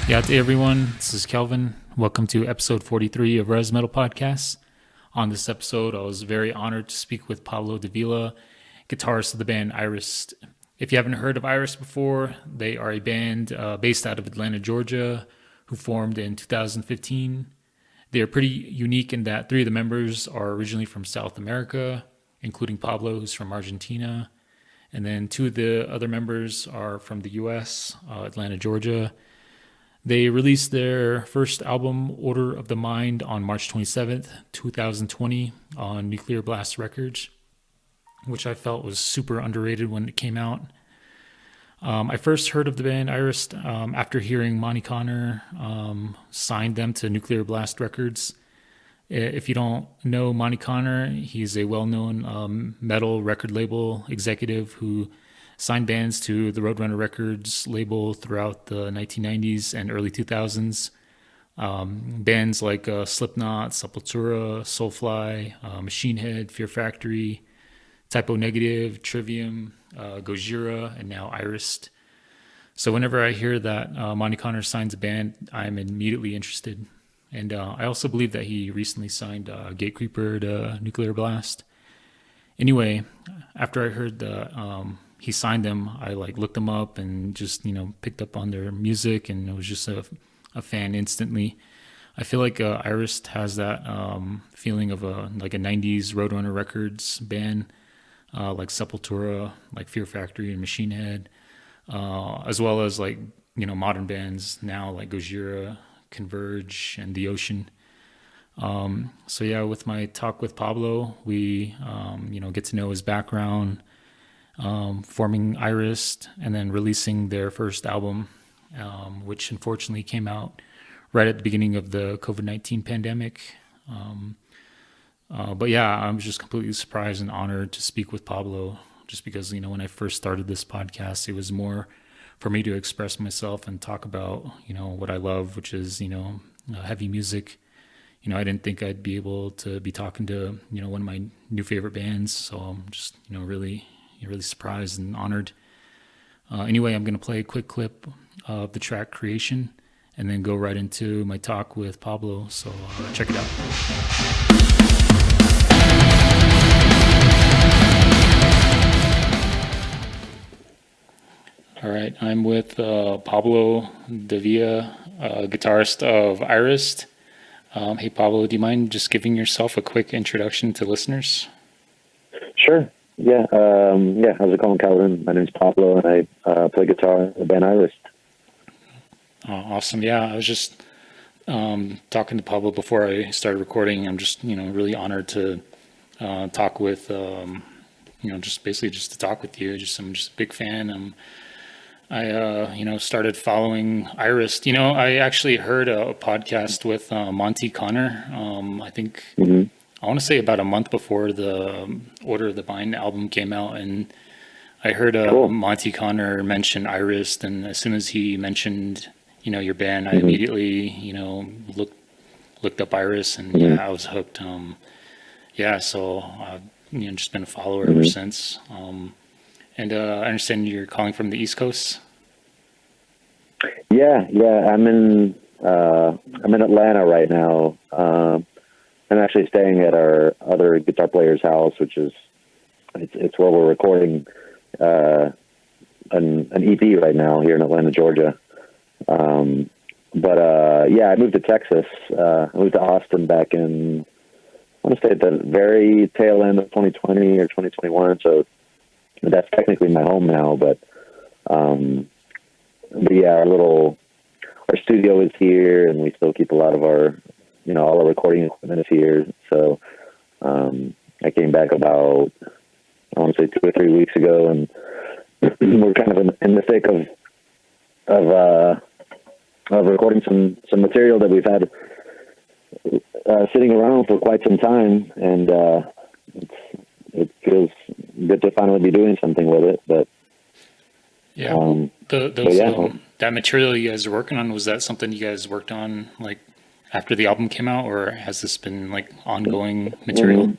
Yeah, to everyone, this is Kelvin. Welcome to episode 43 of Res Metal Podcasts. On this episode, I was very honored to speak with Pablo Davila, guitarist of the band Irist. If you haven't heard of Irist before, they are a band based out of Atlanta, Georgia, who formed in 2015. They are pretty unique in that three of the members are originally from South America, including Pablo, who's from Argentina. And then two of the other members are from the US, Atlanta, Georgia. They released their first album, Order of the Mind, on March 27th, 2020 on Nuclear Blast Records, which I felt was super underrated when it came out. I first heard of the band Irist after hearing Monte Conner signed them to Nuclear Blast Records. If you don't know Monte Conner, he's a well-known metal record label executive who signed bands to the Roadrunner Records label throughout the 1990s and early 2000s. Bands like Slipknot, Sepultura, Soulfly, Machine Head, Fear Factory, Typo Negative, Trivium, Gojira, and now Irist. So whenever I hear that Monte Conner signs a band, I'm immediately interested. And I also believe that he recently signed Gatecreeper to Nuclear Blast. Anyway, after I heard the he signed them, I looked them up and just picked up on their music, and it was just a fan instantly. I feel like Irist has that feeling of a 90s Roadrunner Records band, like Sepultura, like Fear Factory and Machine Head, as well as modern bands now like Gojira, Converge, and The Ocean. So yeah, with my talk with Pablo, we get to know his background, forming Irist, and then releasing their first album, which unfortunately came out right at the beginning of the COVID-19 pandemic. But yeah, I'm just completely surprised and honored to speak with Pablo, just because, when I first started this podcast, it was more for me to express myself and talk about, what I love, which is, heavy music. I didn't think I'd be able to be talking to, one of my new favorite bands. So I'm just, really surprised and honored. Anyway, I'm going to play a quick clip of the track Creation and then go right into my talk with Pablo. So check it out. All right, I'm with Pablo Davila, guitarist of Irist. Hey, Pablo, do you mind just giving yourself a quick introduction to listeners? Sure. Yeah. How's it going, Calvin? My name's Pablo, and I play guitar in the band Irist. Awesome. Yeah, I was just talking to Pablo before I started recording. I'm just, really honored to talk with, just basically just to talk with you. I'm just a big fan. I started following Irist. I actually heard a podcast with Monte Conner. I think I want to say about a month before the Order of the Mind album came out, and I heard Cool. Monte Conner mention Irist, and as soon as he mentioned, your band, I immediately, looked up Irist, and yeah, I was hooked. So I've just been a follower ever since. And I understand you're calling from the East Coast. Yeah. I'm in Atlanta right now. I'm actually staying at our other guitar player's house, which is it's where we're recording an EP right now here in Atlanta, Georgia. I moved to Texas. I moved to Austin back in, I want to say at the very tail end of 2020 or 2021. So that's technically my home now, but yeah, our studio is here, and we still keep a lot of our, all our recording equipment is here. So I came back about, I want to say 2 or 3 weeks ago, and we're kind of in the thick of recording some material that we've had sitting around for quite some time, and it feels good to finally be doing something with it. But yeah, that material you guys are working on, was that something you guys worked on after the album came out, or has this been ongoing material?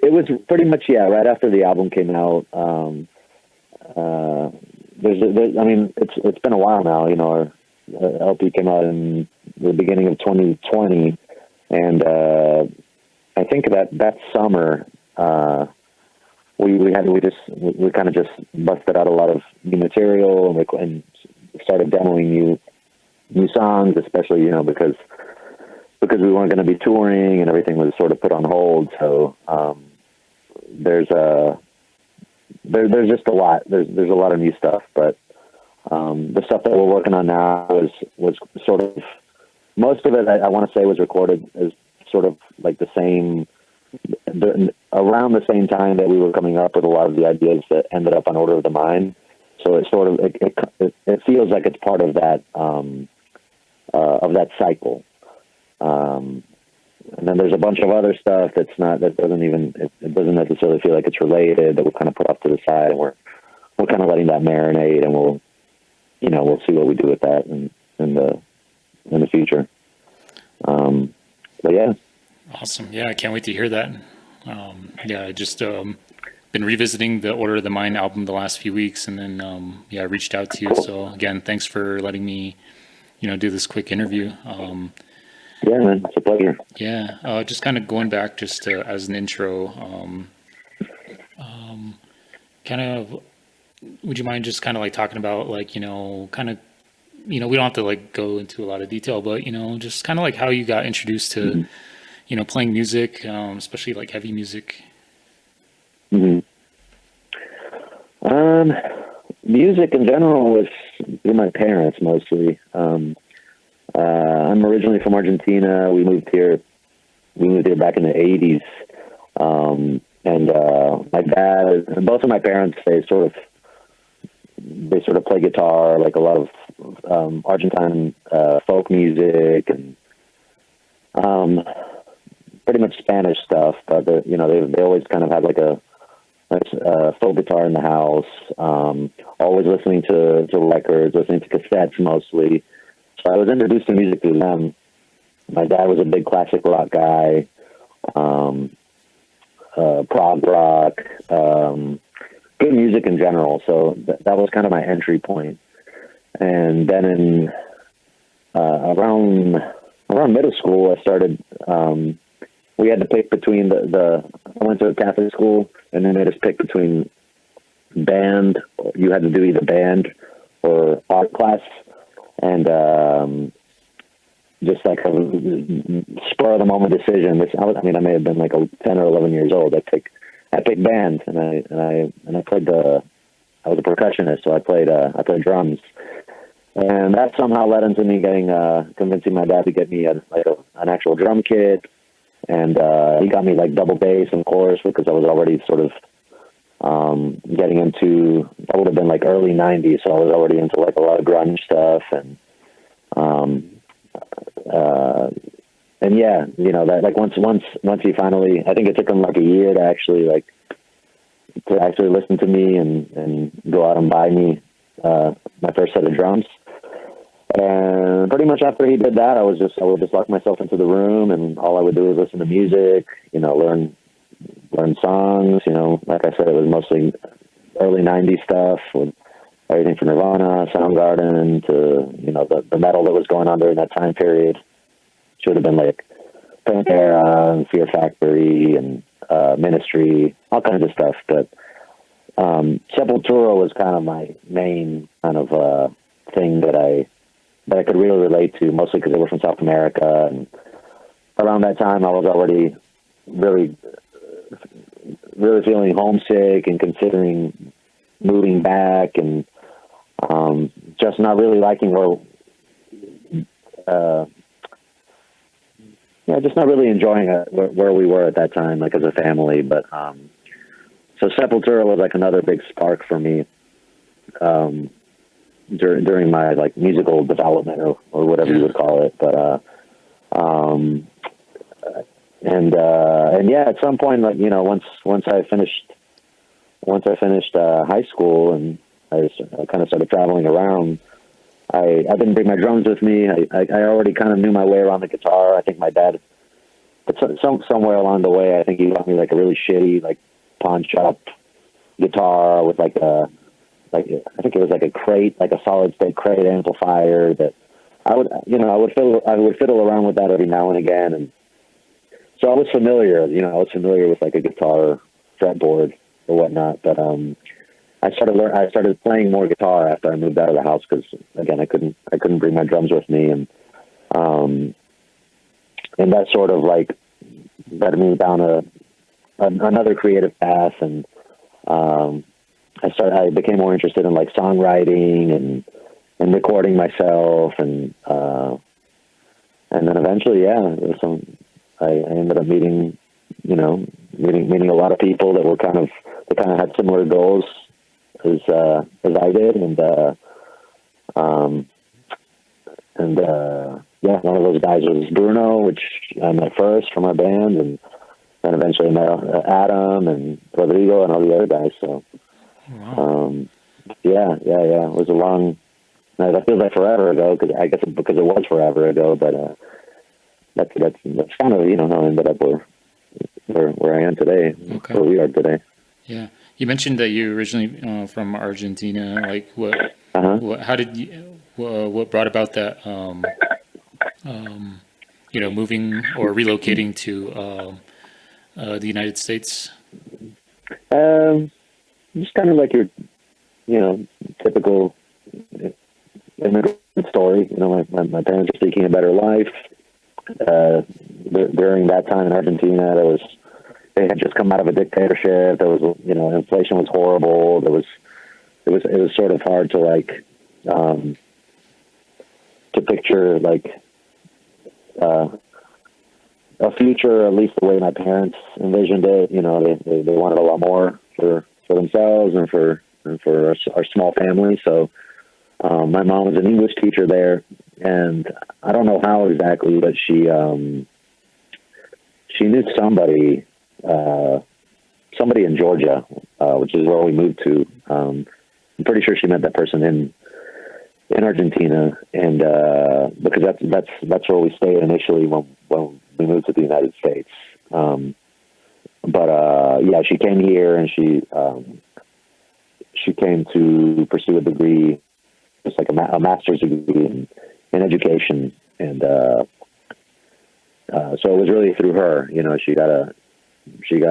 It was pretty much right after the album came out. I mean, it's been a while now. You know, our LP came out in the beginning of 2020, and I think that summer we kind of just busted out a lot of new material and started demoing new songs, especially, you know, because we weren't going to be touring and everything was sort of put on hold. So there's just a lot. There's a lot of new stuff, but the stuff that we're working on now was sort of, most of it I want to say was recorded as sort of like around the same time that we were coming up with a lot of the ideas that ended up on Order of the Mind. So it sort of it feels like it's part of that cycle. And then there's a bunch of other stuff it doesn't necessarily feel like it's related, that we'll kind of put off to the side, and we're kind of letting that marinate, and we'll see what we do with that in the future. But yeah. Awesome. Yeah, I can't wait to hear that. I just been revisiting the Order of the Mind album the last few weeks, and then I reached out to you. Cool. So again, thanks for letting me, do this quick interview. Yeah, man, it's a pleasure. Yeah, just kind of going back just as an intro, kind of, would you mind just kind of like talking about like, kind of, we don't have to like go into a lot of detail, but, just kind of like how you got introduced to, playing music, especially like heavy music. Mm-hmm. Music in general was through my parents mostly. I'm originally from Argentina. We moved here back in the 80s. And my dad and both of my parents, they sort of play guitar, like a lot of Argentine folk music and pretty much Spanish stuff. But they always kind of had like a folk guitar in the house. Always listening to records, listening to cassettes mostly. So I was introduced to music through them. My dad was a big classic rock guy, prog rock, good music in general. So that was kind of my entry point. And then in around middle school, I started. We had to pick between I went to a Catholic school, and they made us pick between band. You had to do either band or art class. And just like a spur of the moment decision. I may have been like 10 or 11 years old. I picked band, and I played I was a percussionist, so I played drums, and that somehow led into me convincing my dad to get me an actual drum kit, and he got me like double bass, of course, because I was already sort of getting into, that would have been like early 90s, so I was already into like a lot of grunge stuff, and yeah, that like once he finally, I think it took him like a year to actually listen to me and go out and buy me my first set of drums. And pretty much after he did that, I would just lock myself into the room, and all I would do was listen to music, learn songs. Like I said, it was mostly early 90s stuff, with everything from Nirvana, Soundgarden to, the metal that was going on during that time period. Should have been like Pantera and Fear Factory and Ministry, all kinds of stuff. But Sepultura was kind of my main kind of thing that I could really relate to, mostly because they were from South America. And around that time, I was already really, really feeling homesick and considering moving back, and just not really liking just not really enjoying where we were at that time, like as a family. But so Sepultura was like another big spark for me during my like musical development or whatever you would call it. But and yeah, at some point, like once I finished high school and I kind of started traveling around, I didn't bring my drums with me. I already kind of knew my way around the guitar. I think my dad, but somewhere along the way, I think he got me like a really shitty like pawn shop guitar with like a like, I think it was like a crate, like a solid state crate amplifier that I would fiddle around with that every now and again. And so I was familiar, with like a guitar fretboard or whatnot. But, I started playing more guitar after I moved out of the house. Cause again, I couldn't bring my drums with me. And that sort of like led me down another creative path. And, I became more interested in like songwriting and recording myself. And then eventually, I ended up meeting a lot of people that kind of had similar goals as I did. One of those guys was Bruno, which I met first from our band, and then eventually met Adam and Rodrigo and all the other guys. So, wow. It was a long. That feels like forever ago, because it was forever ago. But that's kind of how I ended up where I am today, Okay. where we are today. Yeah, you mentioned that you're originally from Argentina. Like, how did you? What brought about that? Moving or relocating to the United States. Just kind of like your, typical immigrant story. My parents were seeking a better life. During that time in Argentina, they had just come out of a dictatorship. There was, inflation was horrible. It was sort of hard to like, to picture like, a future, at least the way my parents envisioned it. They wanted a lot more for themselves and for our small family. So, my mom was an English teacher there, and I don't know how exactly, but she knew somebody in Georgia, which is where we moved to. I'm pretty sure she met that person in Argentina, and because that's where we stayed initially when we moved to the United States. She came here, and she came to pursue a degree, just like a master's degree in education, and so it was really through her. She got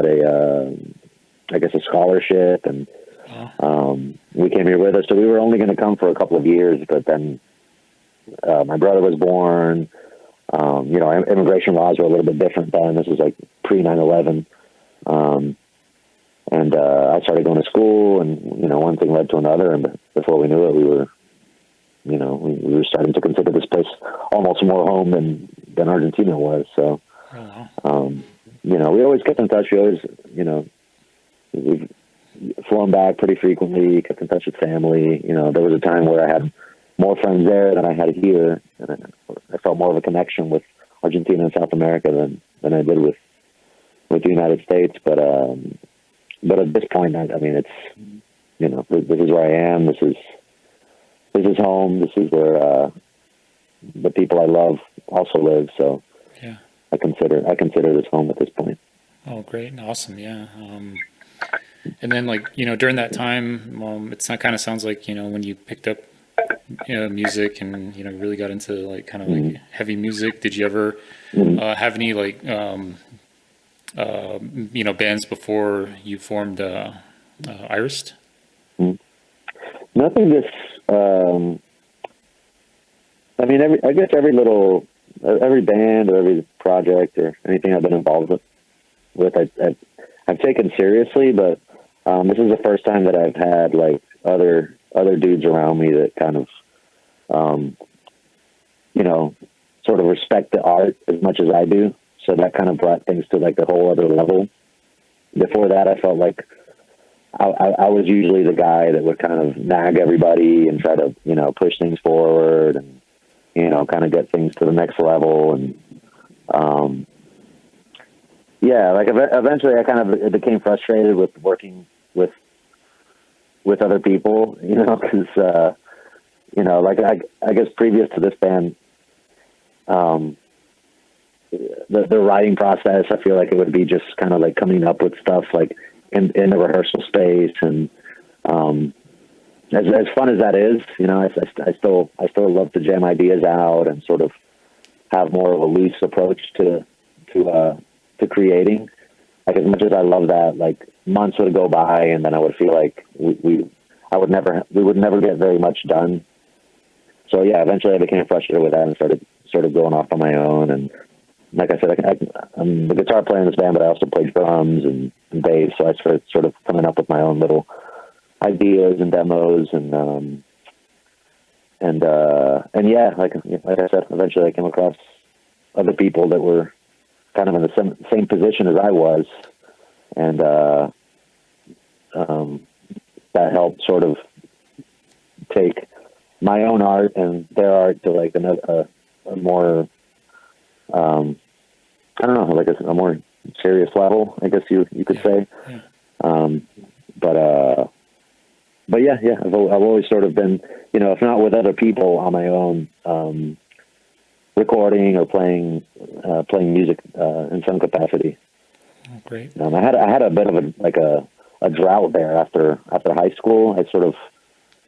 a I guess a scholarship, and we came here with her. So we were only going to come for a couple of years, but then my brother was born. Immigration laws were a little bit different then. This was like pre 9/11. I started going to school, and one thing led to another, and before we knew it, we were starting to consider this place almost more home than Argentina was. So, we always kept in touch. We always, we've flown back pretty frequently, kept in touch with family. There was a time where I had more friends there than I had here, and I felt more of a connection with Argentina and South America than I did with the United States. But at this point, I mean, it's, this is where I am. This is home. This is where the people I love also live. So yeah, I consider this home at this point. Oh, great and awesome. Yeah. And then during that time, it kind of sounds like, when you picked up music and, really got into like kind of like heavy music. Did you ever have any bands before you formed Irist? Nothing this. I mean, every band or every project or anything I've been involved with I've taken seriously, but this is the first time that I've had like other dudes around me that kind of, sort of respect the art as much as I do. So that kind of brought things to like a whole other level. Before that, I felt like I was usually the guy that would kind of nag everybody and try to, push things forward and, kind of get things to the next level. And, eventually I kind of became frustrated with working with other people, because, I guess previous to this band, the writing process, I feel like it would be just kind of like coming up with stuff like in the rehearsal space, and as fun as that is, you know, I still love to jam ideas out and sort of have more of a loose approach to creating. Like, as much as I love that, like, months would go by and then I would feel like we would never get very much done. So yeah, eventually I became frustrated with that and started sort of going off on my own. And like I said, I'm the guitar player in this band, but I also play drums and bass. So I started sort of coming up with my own little ideas and demos and yeah, like I said, eventually I came across other people that were kind of in the same position as I was, and that helped sort of take my own art and their art to like a more I don't know, like a more serious level, I guess you could say. Yeah. But yeah, I've always sort of been, you know, if not with other people, on my own, recording or playing music in some capacity. Oh, great. I had a bit of a drought there after high school. I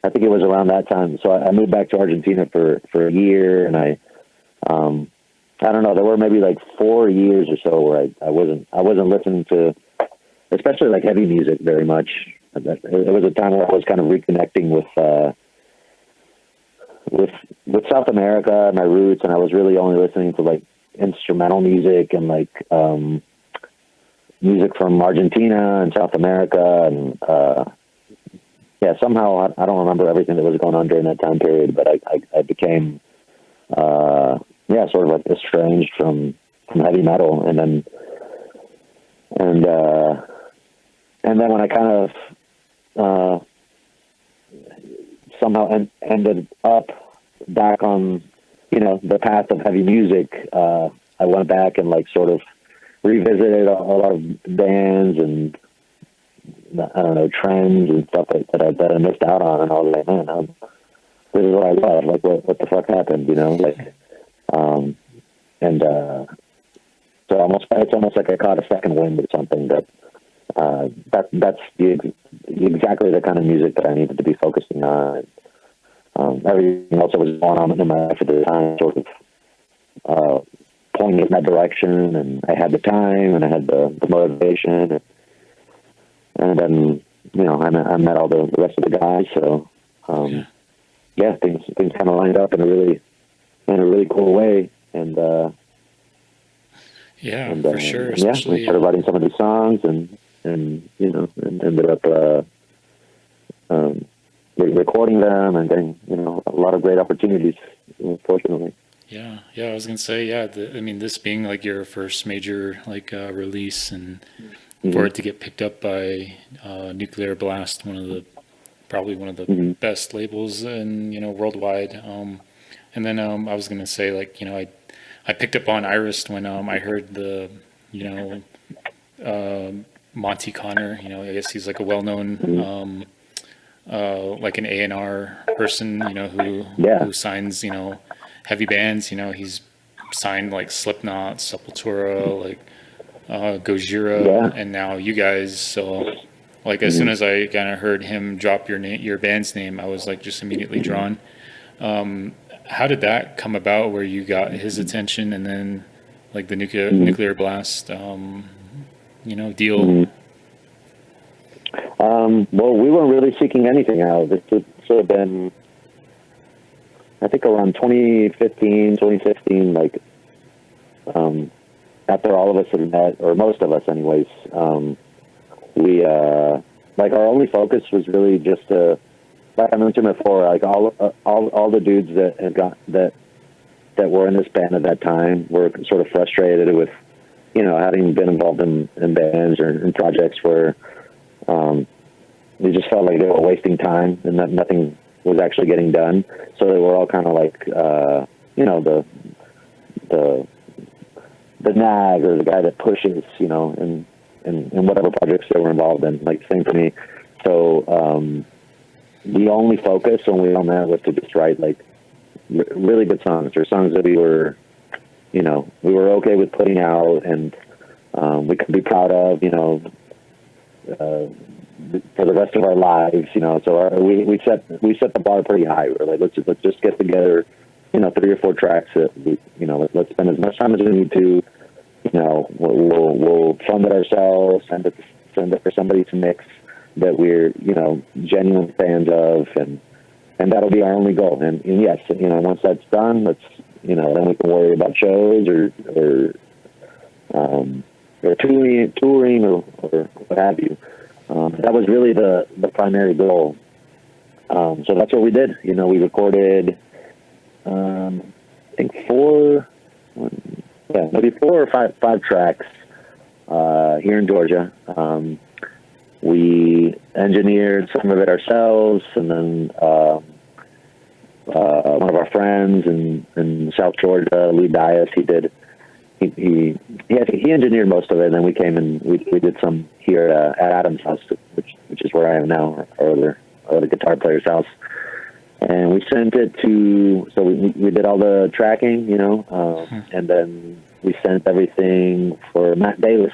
think it was around that time. So I moved back to Argentina for a year, and I don't know. There were maybe like 4 years or so where I wasn't listening to, especially like heavy music, very much. It was a time where I was kind of reconnecting with South America, my roots, and I was really only listening to like instrumental music and like music from Argentina and South America, and yeah, somehow I don't remember everything that was going on during that time period, but I became sort of like estranged from heavy metal, and then when I kind of somehow ended up back on, you know, the path of heavy music, I went back and like sort of revisited a lot of bands and I don't know, trends and stuff that I missed out on, and I was like, man, this is what I love. Like, what the fuck happened, you know? Like, so it's almost like I caught a second wind or something. That's exactly the kind of music that I needed to be focusing on. Everything else that was going on in my life at the time sort of pointing in that direction, and I had the time and I had the motivation, and then, you know, I met all the rest of the guys. So things kind of lined up in a really cool way, and for sure. Especially, we started writing some of these songs, and you know, and ended up recording them and getting, you know, a lot of great opportunities, fortunately. Yeah, I was gonna say, I mean, this being like your first major like release, and for it to get picked up by Nuclear Blast, probably one of the best labels in, you know, worldwide. And then I was gonna say, like, you know, I picked up on Irist when I heard the, you know, Monte Conner. You know, I guess he's like a well-known like an A&R person, you know, who signs, you know, heavy bands. You know, he's signed like Slipknot, Sepultura, like Gojira, and now you guys. So like as soon as I kind of heard him drop your band's name, I was like just immediately drawn. How did that come about, where you got his attention, and then like the Nuclear Blast you know, deal? Well, we weren't really seeking anything out. This would sort of been, I think, around 2015, 2016, like, after all of us had met, or most of us anyways, we, like, our only focus was really just to, like I mentioned before, like all the dudes that were in this band at that time were sort of frustrated with, you know, having been involved in bands or in projects where, we just felt like they were wasting time and that nothing was actually getting done. So they were all kind of like, you know, the nag or the guy that pushes, you know, in whatever projects they were involved in. Like, same for me. So the only focus when we all met was to just write like really good songs, or songs that we were, you know, we were okay with putting out, and we could be proud of, you know. for the rest of our lives, So we set the bar pretty high. We're like, let's just get together, 3 or 4 tracks that let's spend as much time as we need to. We'll fund it ourselves, send it for somebody to mix that we're genuine fans of, and that'll be our only goal. And yes, once that's done, then we can worry about shows or touring or what have you. That was really the primary goal. So that's what we did. We recorded, I think 4 or 5 tracks here in Georgia. We engineered some of it ourselves, and then one of our friends in South Georgia, Lee Dias, he engineered most of it, and then we came and we did some here at Adam's house, which is where I am now, or the guitar player's house. And we sent it so we did all the tracking, and then we sent everything for Matt Bayless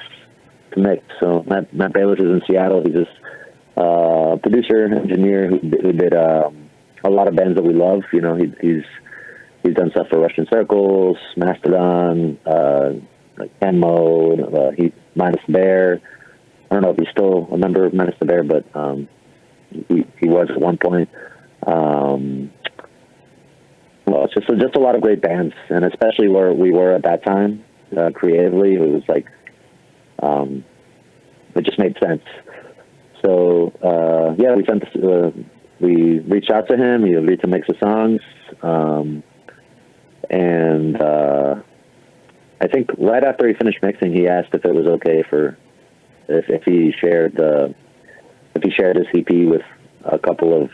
to mix. So Matt Bayless is in Seattle. He's this producer, engineer who did a lot of bands that we love. He's done stuff for Russian Circles, Mastodon, like Ken Mode, Minus the Bear. I don't know if he's still a member of Minus the Bear, but he was at one point. Well, it's just a lot of great bands, and especially where we were at that time, creatively, it was like, it just made sense. So, we reached out to him. He agreed to mix the songs. And I think right after he finished mixing, he asked if it was okay if he shared his EP with a couple of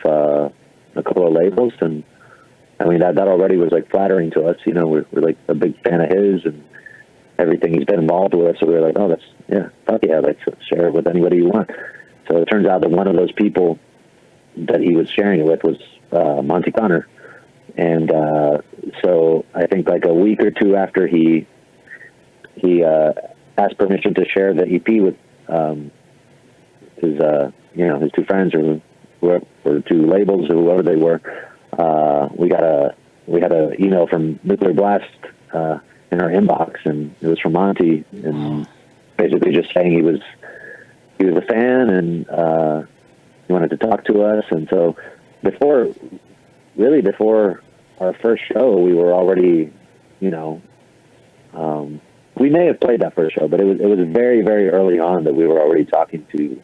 labels. And I mean, that already was like flattering to us. We're like a big fan of his and everything he's been involved with. So we were like, oh, fuck yeah, let's share it with anybody you want. So it turns out that one of those people that he was sharing it with was Monte Conner. And so I think like a week or 2 after he asked permission to share the EP with his 2 friends or 2 labels or whoever they were, we had an email from Nuclear Blast in our inbox, and it was from Monty, and basically just saying he was a fan and he wanted to talk to us. And so before our first show, we were already, we may have played that first show, but it was very, very early on that we were already talking to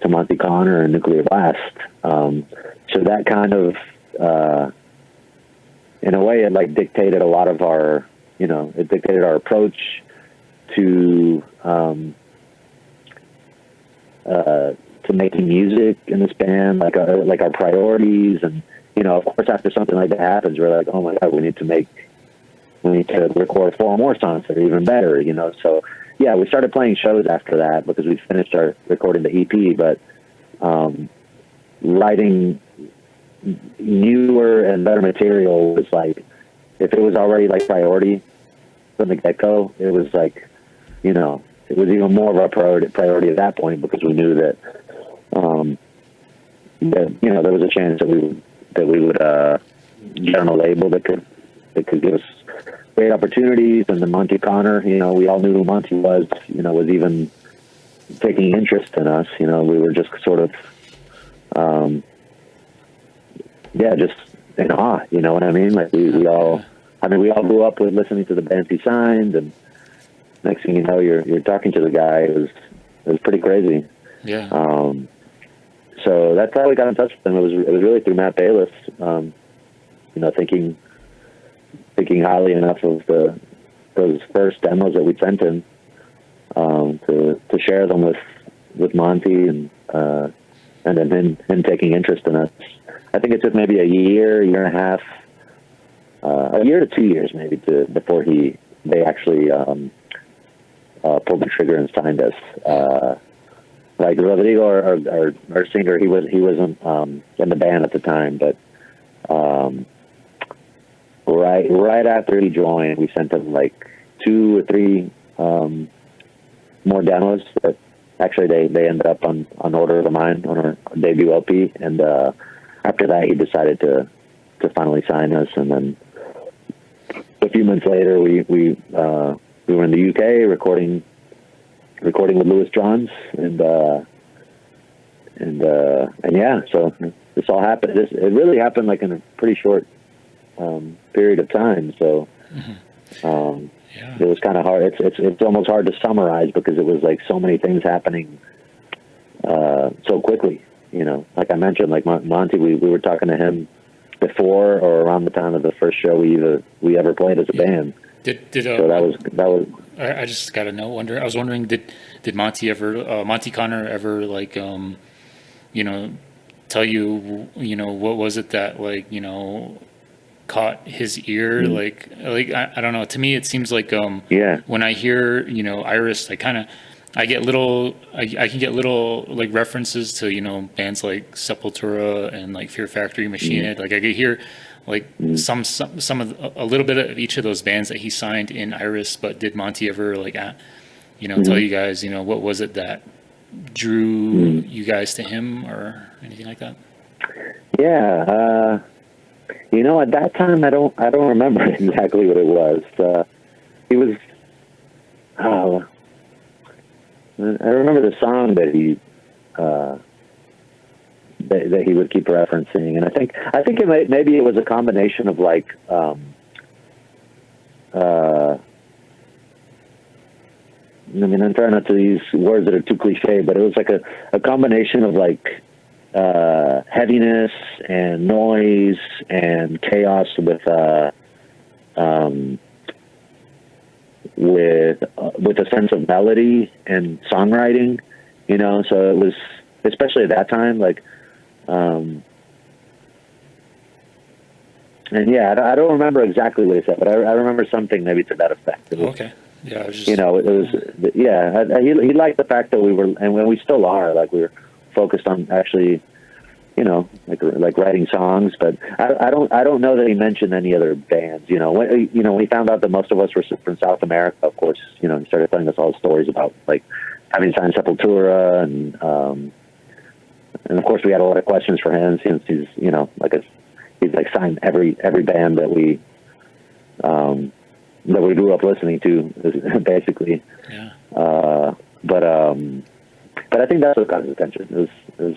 Monte Conner and Nuclear Blast. So that kind of, in a way, it like dictated a lot of our, it dictated our approach to making music in this band, like our priorities. And of course, after something like that happens, we're like, oh my god, we need to record 4 more songs that are even better. So yeah, we started playing shows after that because we finished recording the EP, but writing newer and better material was like, if it was already like priority from the get-go, it was like, it was even more of a priority at that point, because we knew that there was a chance that we would get on a label that could give us great opportunities. And then Monte Conner, we all knew who Monty was, was even taking interest in us. We were just sort of, just in awe, you know what I mean? Like we all grew up with listening to the bands he signed, and next thing you know, you're talking to the guy. It was pretty crazy. Yeah. So that's how we got in touch with him. It was really through Matt Bayless, thinking highly enough of those first demos that we sent him, to share them with Monty, and then him taking interest in us. I think it took maybe a year and a half, a year to 2 years maybe before they actually pulled the trigger and signed us. Like Rodrigo, our singer, he wasn't in the band at the time, but right after he joined, we sent him like 2 or 3 more demos that actually they ended up on Order of the Mind on our debut LP, and after that he decided to finally sign us, and then a few months later we were in the UK recording with Louis Johns, and yeah, so this all happened. It really happened like in a pretty short period of time. So it was kind of hard. It's almost hard to summarize because it was like so many things happening so quickly. You know, like I mentioned, like Monty, we were talking to him before or around the time of the first show we ever played as a band. So that was. I just got a note. I was wondering, did Monte Conner ever like tell you what was it that like caught his ear? Like I don't know. To me, it seems like when I hear Irist, I can get little like references to bands like Sepultura and like Fear Factory, Machine Head. Like I could hear like some of a little bit of each of those bands that he signed in Irist. But did Monty ever like tell you guys what was it that drew you guys to him or anything like that? Yeah, at that time I don't remember exactly what it was. He was I remember the song that he that he would keep referencing, and I think maybe it was a combination of like I mean, I'm trying not to use words that are too cliche, but it was like a combination of like heaviness and noise and chaos with a sense of melody and songwriting, so it was, especially at that time, like, and yeah, I don't remember exactly what he said, but I remember something maybe to that effect. Okay. Yeah, it was just, it was, yeah, he liked the fact that we were, and when we still are, like, we were focused on actually, like writing songs, but I don't know that he mentioned any other bands. When he found out that most of us were from South America, of course, he started telling us all the stories about like having signed Sepultura, and of course we had a lot of questions for him since he's he's like signed every band that we grew up listening to, basically. Yeah. But I think that's what got his attention. It was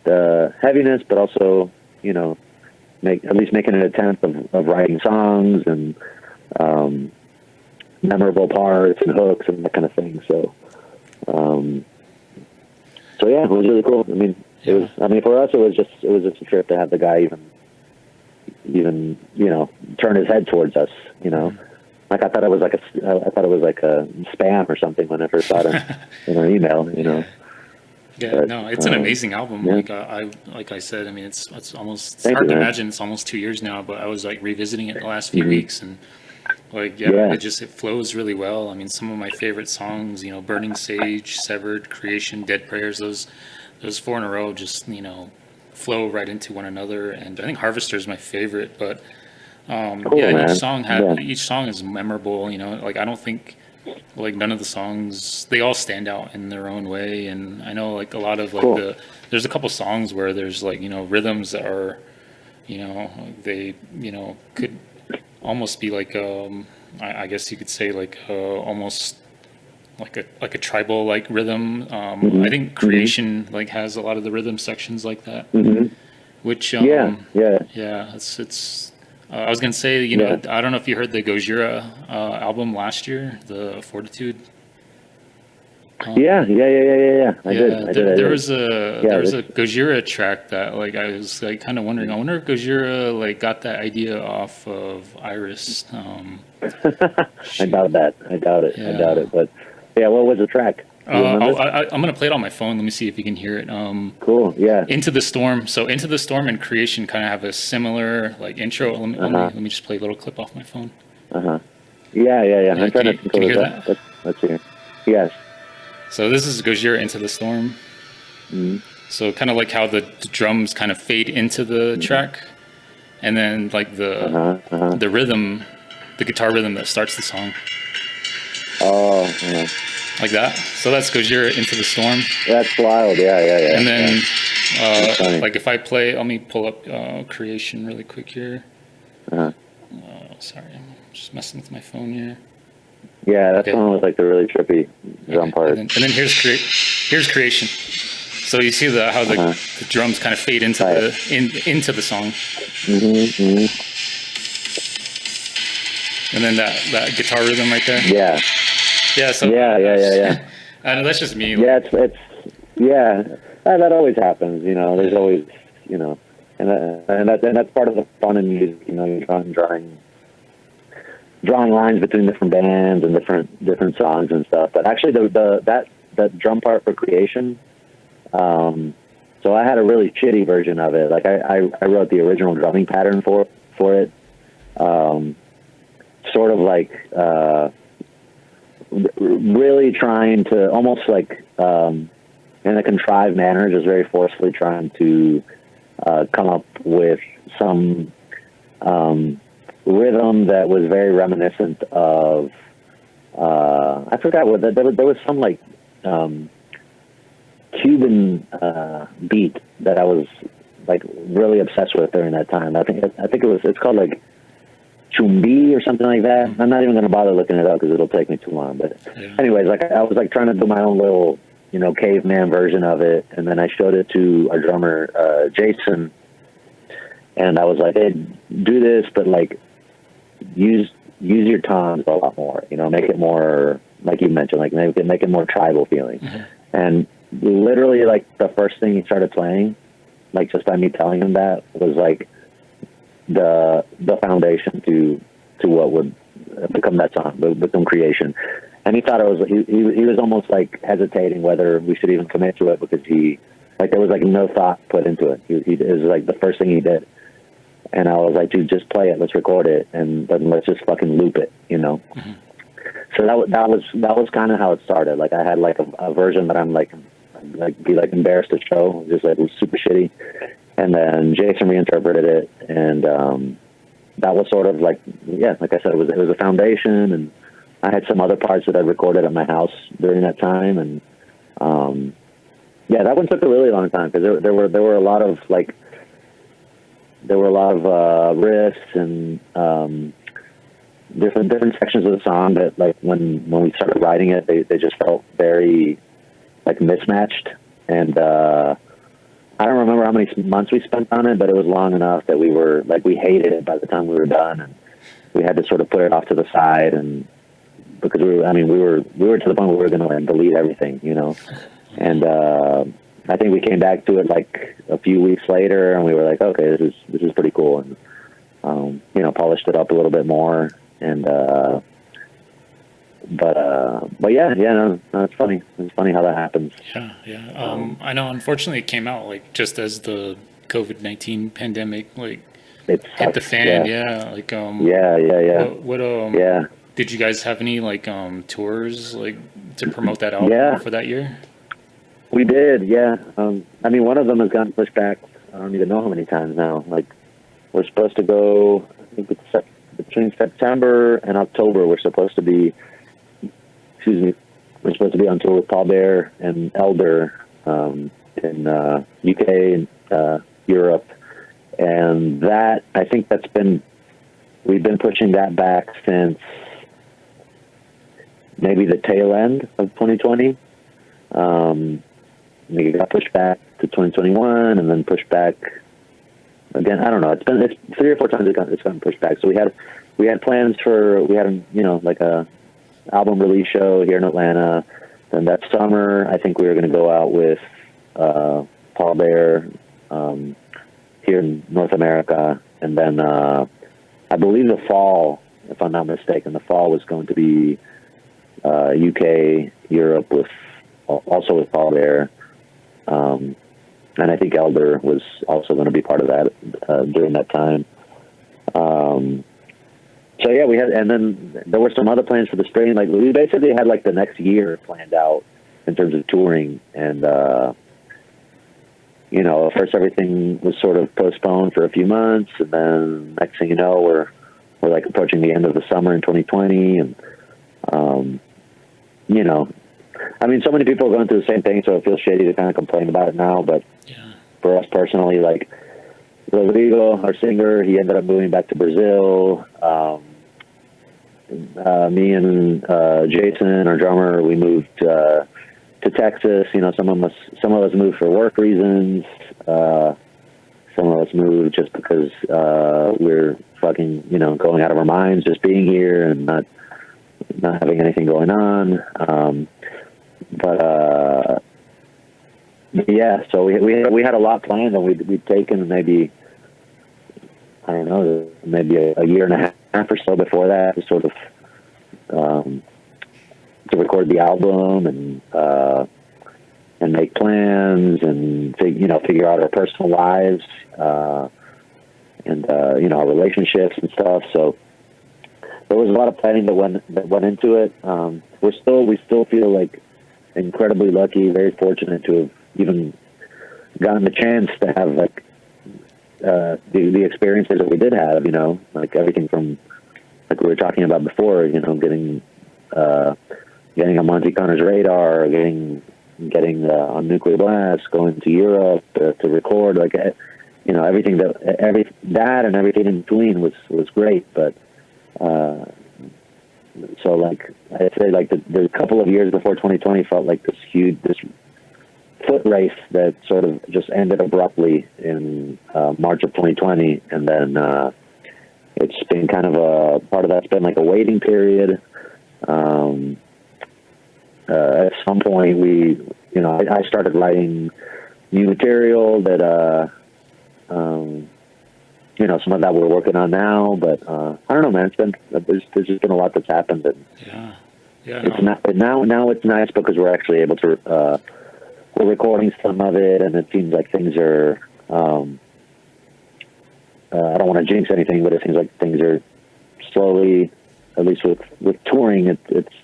the heaviness, but also, making an attempt of writing songs and memorable parts and hooks and that kind of thing. So yeah, it was really cool. I mean, for us, it was just a trip to have the guy even turn his head towards us. Like I thought it was like a spam or something when I first saw it in our email. Yeah, but, no, it's an amazing album. Yeah. Like I said, I mean, it's almost hard to imagine. It's almost 2 years now, but I was like revisiting it the last few weeks, and like it flows really well. I mean, some of my favorite songs, Burning Sage, Severed, Creation, Dead Prayers, those 4 in a row just flow right into one another. And I think Harvester is my favorite, but cool, each song is memorable. Like I don't think like none of the songs, they all stand out in their own way. And I know like a lot of like there's a couple songs where there's like rhythms that are they could almost be like I guess you could say like almost like a tribal like rhythm. I think Creation like has a lot of the rhythm sections like that, which it's I was gonna say, I don't know if you heard the Gojira album last year, the Fortitude. I did. There was a Gojira track that like I was like kind of wondering. I wonder if Gojira like got that idea off of Irist. I doubt it. Yeah. I doubt it. But yeah, what was the track? I'm gonna play it on my phone. Let me see if you can hear it. Cool. Yeah. Into the Storm. So Into the Storm and Creation kind of have a similar like intro. Let me just play a little clip off my phone. Yeah. I'm trying to can you hear that? Let's hear. Yes. So this is Gojira Into the Storm. So kind of like how the drums kind of fade into the track, and then like the rhythm, the guitar rhythm that starts the song. Oh. like that. So that's Gojira Into the Storm. That's wild. Yeah. And then, Funny. like if I play, let me pull up Creation really quick here. Sorry, I'm just messing with my phone here. Yeah, that's one with like the really trippy drum part. And then here's Creation. So you see how the drums kind of fade into into the song. And then that guitar rhythm right there. Yeah. So Yeah. I know that's just me. Yeah, that always happens. You know, there's always, you know, and that's part of the fun in music. You know, you're drawing lines between different bands and different songs and stuff. But actually, that drum part for Creation. So I had a really shitty version of it. Like I wrote the original drumming pattern for it. Sort of like really trying to almost like in a contrived manner, just very forcefully trying to come up with some rhythm that was very reminiscent of I forgot what there was some like Cuban beat that I was like really obsessed with during that time. I think it's called like Chumbi or something like that. I'm not even going to bother looking it up because it'll take me too long. But anyways, like I was like trying to do my own little, you know, caveman version of it, and then I showed it to our drummer Jason, and I was like, "Hey, do this, but like use your toms a lot more. You know, make it more like you mentioned, like make it more tribal feeling." And literally, like the first thing he started playing, like just by me telling him that, was like the foundation to what would become that song, become Creation. And he thought it was he was almost like hesitating whether we should even commit to it because there was like no thought put into it. It was like the first thing he did, and I was like, dude, just play it, let's record it, and then let's just fucking loop it, you know. So that was kind of how it started. Like I had like a version that I'm like be like embarrassed to show, just like it was super shitty. And then Jason reinterpreted it, and that was sort of like, like I said, it was a foundation, and I had some other parts that I recorded at my house during that time, and that one took a really long time because there were a lot of riffs and different sections of the song that like when we started writing it, they just felt very like mismatched, and I don't remember how many months we spent on it, but it was long enough that we hated it by the time we were done, and we had to sort of put it off to the side, and because we were to the point where we were going to like delete everything, you know, and I think we came back to it like a few weeks later, and we were like, okay, this is pretty cool, and you know, polished it up a little bit more, and but no, it's funny. It's funny how that happens. I know. Unfortunately, it came out like just as the COVID-19 pandemic like hit the fan. What did you guys have any like tours like to promote that album for that year? We did. I mean, one of them has gotten pushed back. I don't even know how many times now. Like we're supposed to go. I think it's between September and October. We're supposed to be on tour with Paul Bear and Elder in UK and Europe, and that I think we've been pushing that back since maybe the tail end of 2020. It got pushed back to 2021, and then pushed back again. I don't know. It's 3 or 4 times it's gotten pushed back. So we had plans like a album release show here in Atlanta. Then that summer, I think we were going to go out with Paul Bear here in North America, and then I believe the fall, if I'm not mistaken, the fall was going to be UK, Europe also with Paul Bear, and I think Elder was also going to be part of that during that time. So we had, and then there were some other plans for the spring. Like we basically had like the next year planned out in terms of touring, and you know, first everything was sort of postponed for a few months, and then next thing you know, we're like approaching the end of the summer in 2020, and you know, I mean, so many people are going through the same thing, so it feels shady to kind of complain about it now. But for us personally, like Rodrigo, our singer, he ended up moving back to Brazil. Me and Jason, our drummer, we moved to Texas. You know, some of us moved for work reasons. Some of us moved just because we're fucking, you know, going out of our minds just being here and not having anything going on. Yeah, so we had a lot planned, and we'd taken maybe, I don't know, maybe a year and a half or so before that to sort of to record the album and make plans and figure out our personal lives and our relationships and stuff. So there was a lot of planning that went into it. We still feel like incredibly lucky, very fortunate to have even gotten the chance to have like the experiences that we did have, you know, like everything from, like we were talking about before, you know, getting on Monte Conner's radar, getting on Nuclear Blast, going to Europe to record, like, you know, everything that and everything in between was great. But so like I'd say, like the couple of years before 2020 felt like this foot race that sort of just ended abruptly in March of 2020, and then it's been kind of a part of that's been like a waiting period. At some point, I started writing new material that some of that we're working on now. But I don't know, man. There's just been a lot that's happened. And now it's nice because we're actually able to. We're recording some of it, and it seems like things are. I don't want to jinx anything, but it seems like things are slowly, at least with touring, it's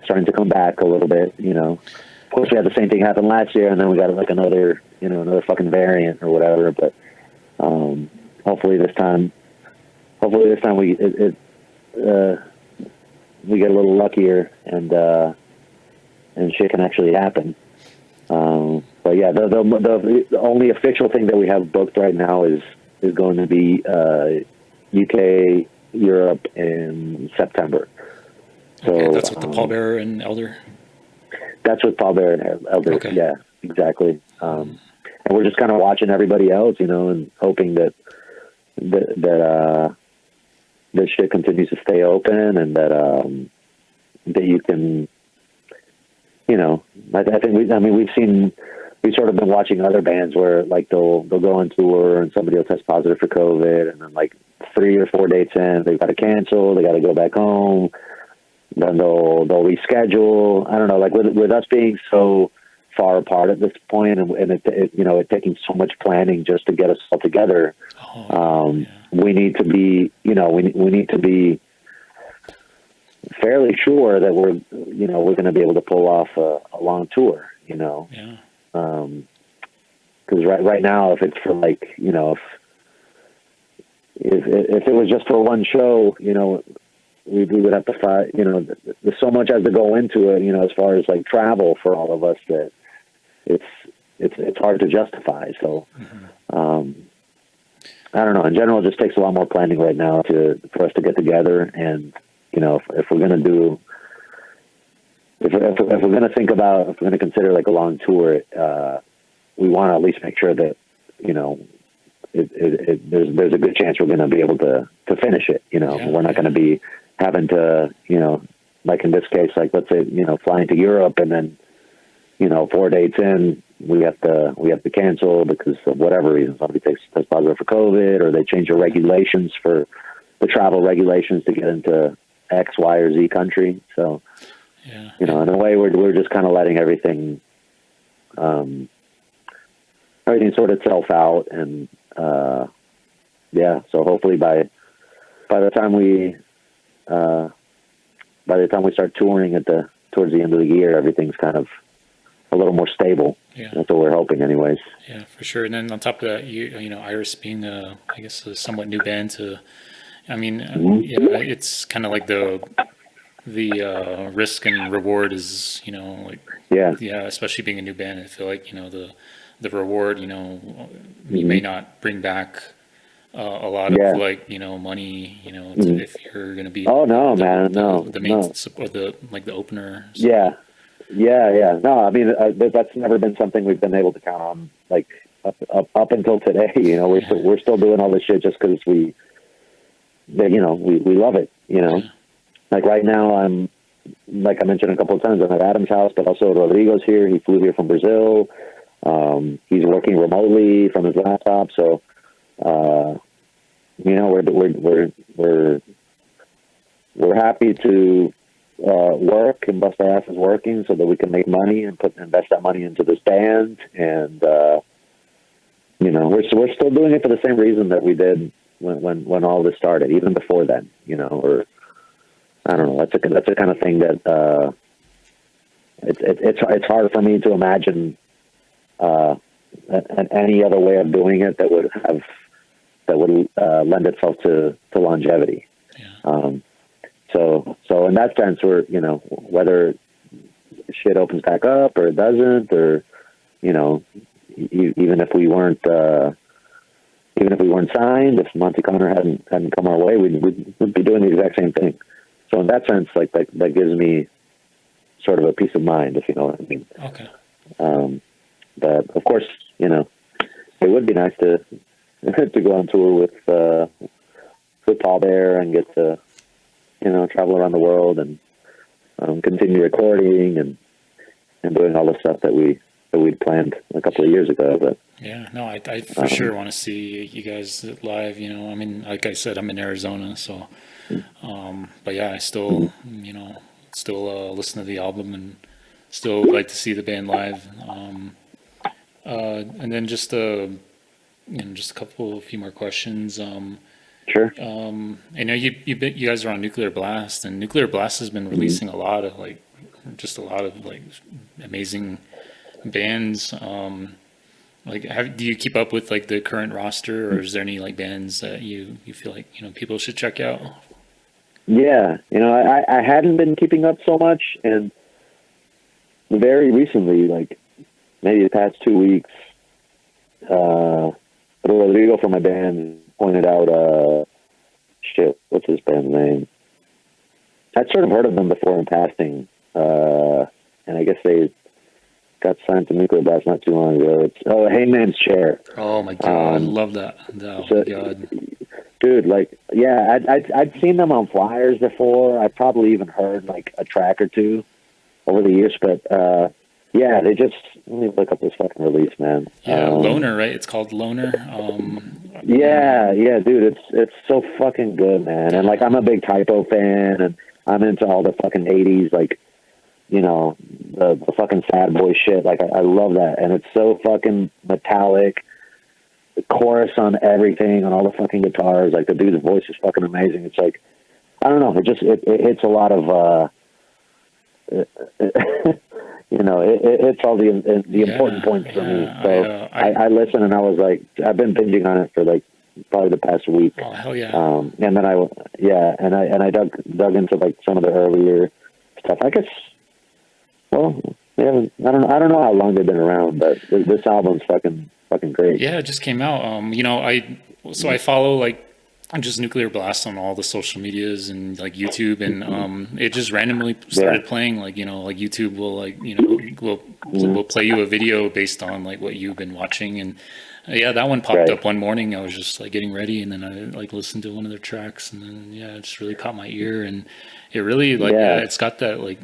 starting to come back a little bit. You know, of course, we had the same thing happen last year, and then we got like another fucking variant or whatever. But hopefully this time we get a little luckier and shit can actually happen. But yeah, the only official thing that we have booked right now is going to be UK, Europe in September. So okay, that's with the pallbearer and elder. That's with pallbearer and elder. Okay. Yeah, exactly. And we're just kind of watching everybody else, you know, and hoping that shit continues to stay open, and that you can. You know, I think we've sort of been watching other bands where like they'll go on tour and somebody will test positive for COVID, and then like 3 or 4 dates in, they've got to cancel, they got to go back home, then they'll reschedule. I don't know, like with us being so far apart at this point, and it taking so much planning just to get us all together. We need to be, we need to be fairly sure that we're going to be able to pull off a long tour, you know. Yeah. Because right now, if it's for like, you know, if it was just for one show, you know, we would have to find, you know, there's so much has to go into it, you know, as far as like travel for all of us, that it's hard to justify. So, I don't know. In general, it just takes a lot more planning right now for us to get together. And, you know, if we're going to consider like a long tour, we want to at least make sure that, you know, there's a good chance we're going to be able to finish it. You know, we're not going to be having to, you know, like in this case, like let's say, you know, flying to Europe and then, you know, 4 dates in, we have to cancel because of whatever reason. Somebody tests positive for COVID, or they change the regulations for the travel regulations to get into X, Y, or Z country. So, you know, in a way, we're just kind of letting everything sort itself out, and so hopefully by the time we start touring towards the end of the year, everything's kind of a little more stable. Yeah. That's what we're hoping anyways. Yeah, for sure. And then on top of that, you know, Irist being I guess a somewhat new band to, I mean, it's kind of like the risk and reward is, like, Yeah. yeah, especially being a new band. I feel like, the reward, you may Hmm. not bring back a lot of Yeah. like, money, Hmm. if you're gonna be Oh like no, man, the main no. or the like the opener. So Yeah. Yeah, yeah. No, I mean that's never been something we've been able to count on, like up until today. We're still doing all this shit just because we love it. yeah, Like right now, like I mentioned a couple of times, I'm at Adam's house, but also Rodrigo's here. He flew here from Brazil. He's working remotely from his laptop, so uh, we're happy to work and bust our asses working so that we can make money and invest that money into this band. And we're still doing it for the same reason that we did when all this started, even before then. Or I don't know. That's a kind of thing that it's hard for me to imagine any other way of doing it that would lend itself to longevity. yeah, So in that sense, whether shit opens back up or it doesn't, or even if we weren't signed, if Monte Conner hadn't come our way, we'd be doing the exact same thing. So in that sense, like that gives me sort of a peace of mind, if you know what I mean. okay, But of course, it would be nice to to go on tour with Paul there and get to travel around the world and continue recording and doing all the stuff that we'd planned a couple of years ago. But yeah. No, I for sure want to see you guys live. I mean, like I said, I'm in Arizona, so. But yeah, I still, listen to the album and still like to see the band live. And then just just a few more questions. sure. I know you guys are on Nuclear Blast, and Nuclear Blast has been releasing a lot of like amazing bands. Do you keep up with like the current roster, or is there any like bands that you feel like people should check out? Yeah, I hadn't been keeping up so much, and very recently, like maybe the past 2 weeks, Rodrigo from my band pointed out, what's his band name? I'd sort of heard of them before in passing, and I guess they got signed to Nuclear Blast not too long ago. Hangman's Chair. Oh my god, I love that. Oh my god. Dude, like, yeah, I'd seen them on flyers before. I probably even heard like a track or two over the years, but yeah, let me look up this fucking release, man. Yeah, Loner, right? It's called Loner. Yeah, dude, it's so fucking good, man. And like, I'm a big Typo fan, and I'm into all the fucking '80s, like, the fucking sad boy shit. Like, I love that, and it's so fucking metallic. The chorus on everything, on all the fucking guitars. Like, the dude's voice is fucking amazing. It's like, I don't know. It hits a lot of, it hits all the important points for me. So I listen, and I was like, I've been binging on it for like probably the past week. Oh hell yeah! And then I dug into like some of the earlier stuff. I guess, well, they haven't. I don't know how long they've been around, but this album's fucking great. Yeah, it just came out. I follow like just Nuclear Blast on all the social medias and like YouTube, and it just randomly started playing. Like like YouTube will will play you a video based on like what you've been watching, and yeah, that one popped up one morning. I was just like getting ready, and then I like listened to one of their tracks, and then it just really caught my ear, and it really like it's got that like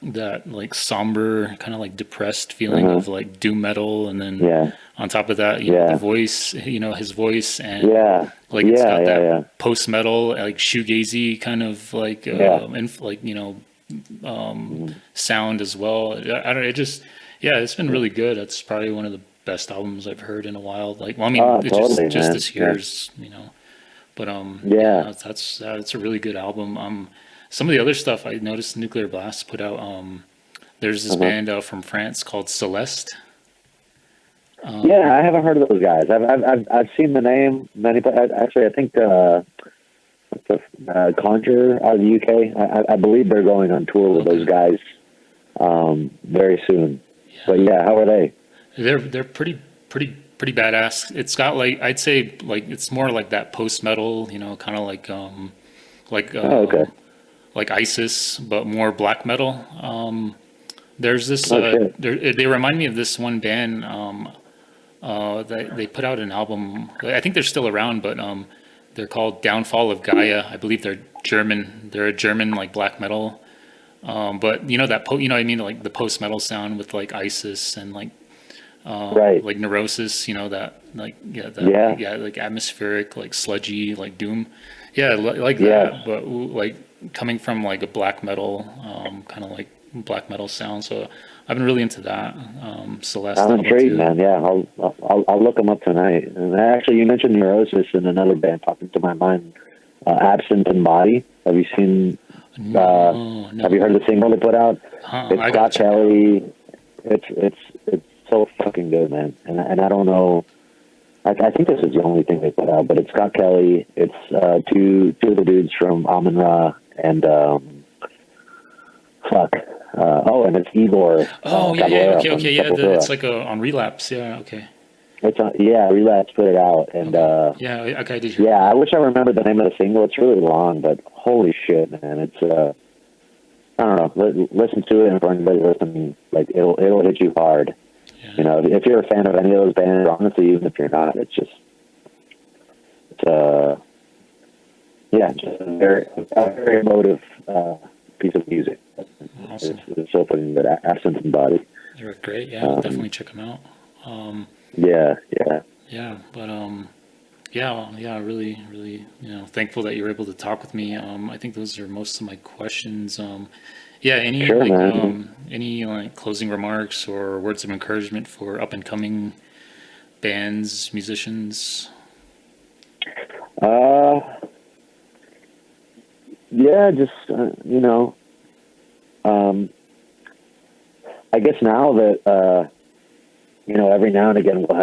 that like somber kind of like depressed feeling of like doom metal, and then on top of that the voice, his voice, and like it's got that post metal like shoegazy kind of like and like sound as well. I don't. It just it's been really good. That's probably one of the best albums I've heard in a while. Like, well, I mean, it's totally, just this year's, but that's it's a really good album. Some of the other stuff I noticed Nuclear Blast put out. There's this band from France called Celeste. Yeah, I haven't heard of those guys. I've seen the name many, but actually, I think what Conjure out of the UK. I believe they're going on tour with those guys very soon. Yeah. But yeah, how are they? They're pretty badass. It's got like, I'd say like it's more like that post metal, you know, kind of Okay. like ISIS, but more black metal. There's this they remind me of this one band they put out an album. I think they're still around, but they're called Downfall of Gaia. I believe they're German. They're a German like black metal. But you know that you know what I mean, like the post metal sound with like ISIS and like like Neurosis, you know, that like like atmospheric, like sludgy, like doom. Yeah, like that, but like coming from like a black metal kind of like black metal sound. So I've been really into that. Celeste. I'm intrigued, man. Yeah, I'll look them up tonight. And actually, you mentioned Neurosis, and another band popped into my mind, Absent and Body. Have you seen? No. Have you heard the single they put out? It's Scott Kelly. It's so fucking good, man. And I don't know. I think this is the only thing they put out, but it's Scott Kelly. It's two of the dudes from Amun Ra and and it's Igor. Okay. Yeah, it's like on Relapse. Yeah, okay. It's on, Relapse put it out, and okay, did you? Yeah, I wish I remembered the name of the single. It's really long, but holy shit, man! It's I don't know. Listen to it, and for anybody listening, like it'll hit you hard. Yeah. You know, if you're a fan of any of those bands, honestly, even if you're not, it's just just a very emotive piece of music. Awesome. It's so fucking good. Absent and Body. They're great. Yeah, I'll definitely check them out. Yeah, but really, you know, thankful that you're able to talk with me. I think those are most of my questions. Any like closing remarks or words of encouragement for up and coming bands, musicians? You know, I guess now that you know, every now and again we'll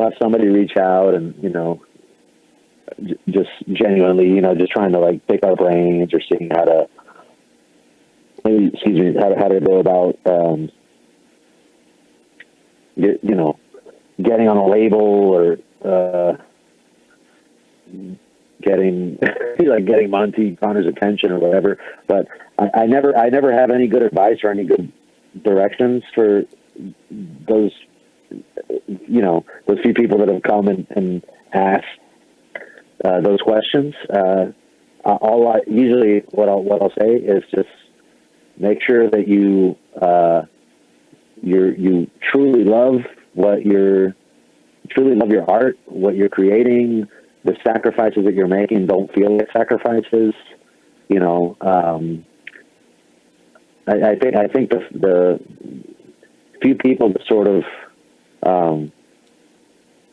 have somebody reach out and, you know, just genuinely, you know, just trying to like pick our brains or seeing how to go about you know, getting on a label or getting getting Monte Conner's attention or whatever. But I never have any good advice or any good directions for those, you know, those few people that have come and asked those questions. Usually what I'll say is just make sure that you truly love your art, what you're creating. The sacrifices that you're making don't feel like sacrifices. You know, I think the few people that sort of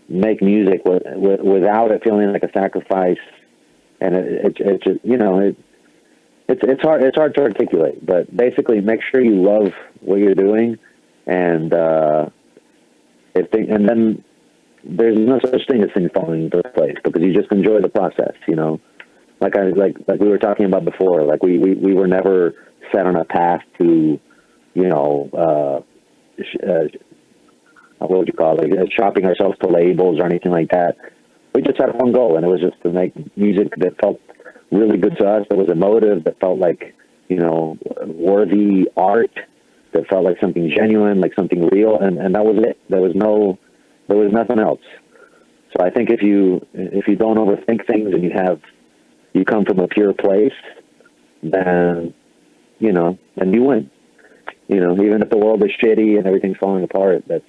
make music without it feeling like a sacrifice, and it's just, you know, it's hard to articulate. But basically, make sure you love what you're doing, and then there's no such thing as things falling into place, because you just enjoy the process. You know, like we were talking about before. Like we were never set on a path to, you know, what would you call it? Shopping ourselves to labels or anything like that. We just had one goal, and it was just to make music that felt really good to us, that was emotive, that felt like, you know, worthy art, that felt like something genuine, like something real, and that was it. There was nothing else. So I think if you don't overthink things and you come from a pure place, then, you know, then you win. You know, even if the world is shitty and everything's falling apart, that's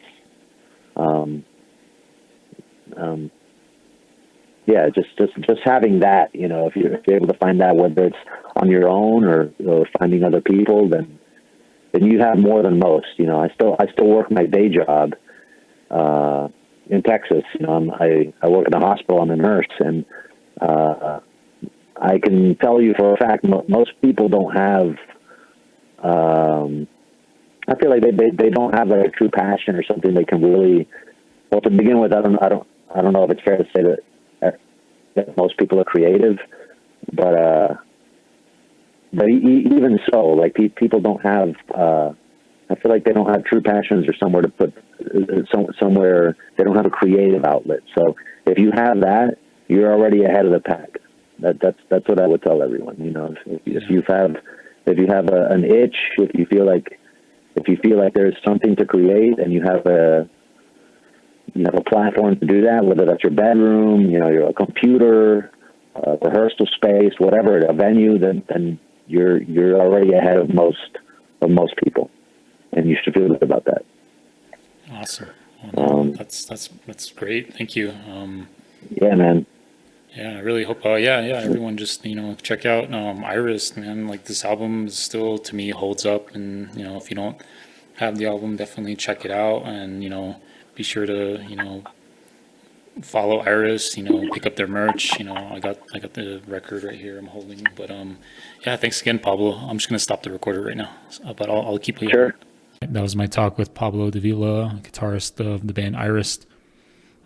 just having that, you know, if you're able to find that, whether it's on your own or finding other people, then you have more than most. You know, I still work my day job in Texas. You know, I work in a hospital. I'm a nurse, and I can tell you for a fact most people don't have. I feel like they don't have a true passion or something they can really. Well, to begin with, I don't know if it's fair to say that that most people are creative, but even so, like people don't have. I feel like they don't have true passions or somewhere to put somewhere. They don't have a creative outlet. So if you have that, you're already ahead of the pack. That's what I would tell everyone. You know, if you have an itch, if you feel like there's something to create, and you have a platform to do that, whether that's your bedroom, your computer, rehearsal space, whatever, a venue, then you're already ahead of most people, and you should feel good about that. Awesome. Well, that's great. Thank you. Yeah, man. Yeah, I really hope. Everyone just check out Irist, man. Like, this album still to me holds up, and if you don't have the album, definitely check it out, and be sure to follow Irist. Pick up their merch. I got the record right here I'm holding. But yeah, thanks again, Pablo. I'm just gonna stop the recorder right now, but I'll keep you. Sure. That was my talk with Pablo Davila, guitarist of the band Irist.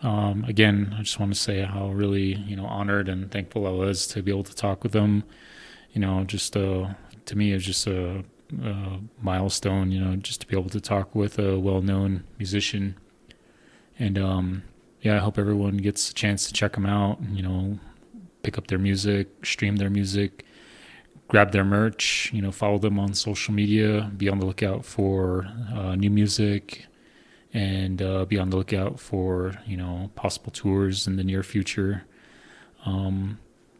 Again, I just want to say how really, honored and thankful I was to be able to talk with him. Just to me, it's just a milestone, just to be able to talk with a well-known musician. And I hope everyone gets a chance to check them out, pick up their music, stream their music, grab their merch, follow them on social media, be on the lookout for new music, and be on the lookout for possible tours in the near future. I'm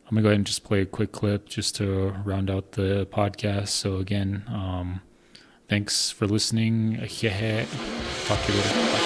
gonna go ahead and just play a quick clip just to round out the podcast. So again, thanks for listening. Talk to you later. Bye.